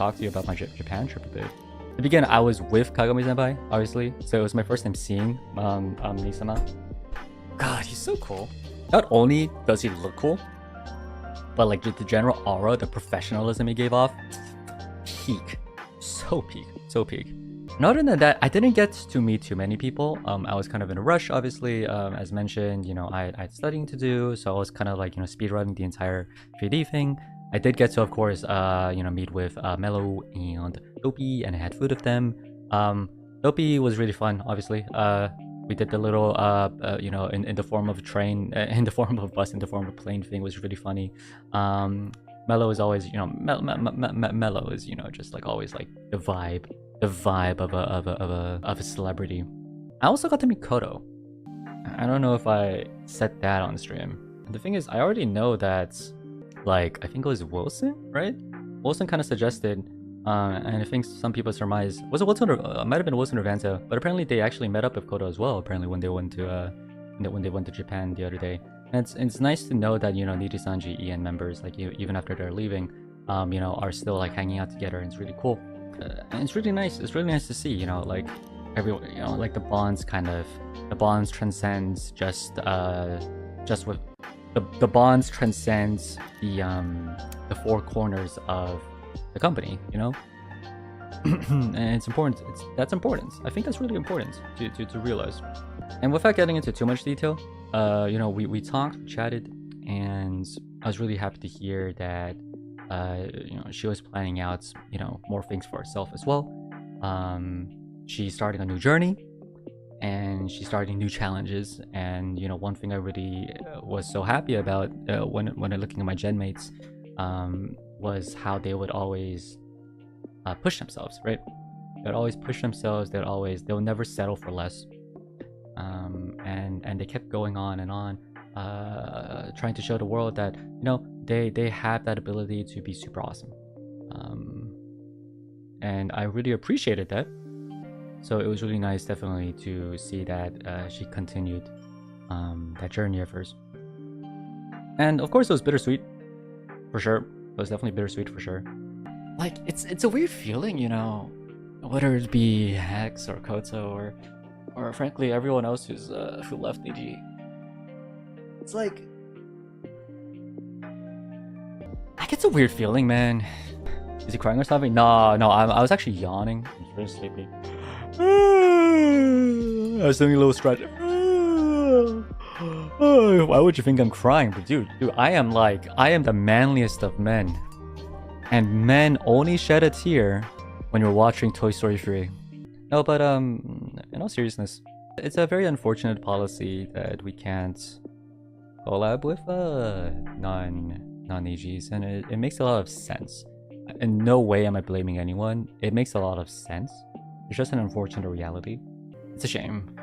talk to you about my Japan trip a bit. To begin, I was with Kagami-senpai, obviously, so it was my first time seeing Nisama. God, he's so cool. Not only does he look cool, but like the general aura, the professionalism he gave off, peak. So peak. So peak. And other than that, I didn't get to meet too many people. I was kind of in a rush, obviously. As mentioned, you know, I had studying to do, so I was kind of like, you know, speedrunning the entire 3D thing. I did get to, of course, you know, meet with Mello and Dopey, and I had food with them. Dopey was really fun, obviously. We did the little, you know, in the form of a train, in the form of a bus, in the form of a plane thing was really funny. Mello is always, you know, Mello is, you know, just like always like the vibe of a celebrity. I also got to meet Kodo. I don't know if I said that on stream. And the thing is, I already know that, like, I think it was Wilson, right? Wilson kind of suggested, and I think some people surmise, was it Wilson or might have been Wilson or Vanta, but apparently they actually met up with Kodo as well. Apparently when they went to Japan the other day. And it's nice to know that, you know, NIJISANJI EN members, like, even after they're leaving, you know, are still like hanging out together, and it's really cool. And it's really nice. It's really nice to see, you know, like everyone, you know, like the bonds transcends just with the bonds transcends the four corners of the company, you know. And it's important. That's important. I think that's really important to realize. And without getting into too much detail, you know, we talked, we chatted, and I was really happy to hear that you know, she was planning out, you know, more things for herself as well. She's starting a new journey, and she's starting new challenges. And you know, one thing I really was so happy about when I'm looking at my gen mates was how they would always push themselves, right? They'd always push themselves. They'll never settle for less. And they kept going on and on, trying to show the world that, you know, they have that ability to be super awesome. And I really appreciated that. So it was really nice, definitely, to see that she continued that journey of hers. And of course, it was bittersweet, for sure. It was definitely bittersweet, for sure. Like, it's a weird feeling, you know, whether it be Hex or Koto or frankly everyone else who left Niji. It's like, it's a weird feeling, man. Is he crying or something? No, I was actually yawning. I was really sleepy. I was doing a little stretch. Why would you think I'm crying? But dude, I am the manliest of men. And men only shed a tear when you're watching Toy Story 3. No, but in all seriousness, it's a very unfortunate policy that we can't collab with non-Nijis, and it makes a lot of sense. In no way am I blaming anyone. It makes a lot of sense. It's just an unfortunate reality. It's a shame.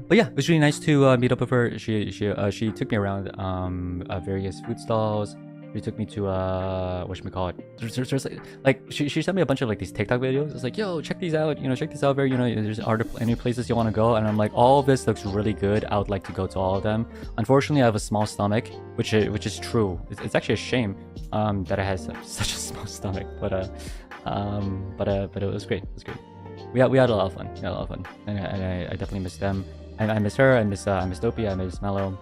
But yeah, it was really nice to meet up with her. She took me around various food stalls. She took me to whatchamacallit. There's like she sent me a bunch of like these TikTok videos. It's like, yo, check these out. You know, check this out. Very, you know, are there any places you want to go? And I'm like, all of this looks really good. I would like to go to all of them. Unfortunately, I have a small stomach, which is true. It's actually a shame that I have such a small stomach. But it was great. It was great. We had a lot of fun. And I definitely miss them. And I miss her. I miss Dopey. I miss Mello.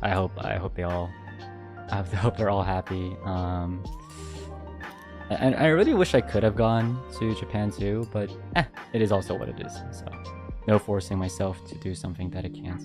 I hope they're all happy. And I really wish I could have gone to Japan too, but it is also what it is. So no forcing myself to do something that I can't.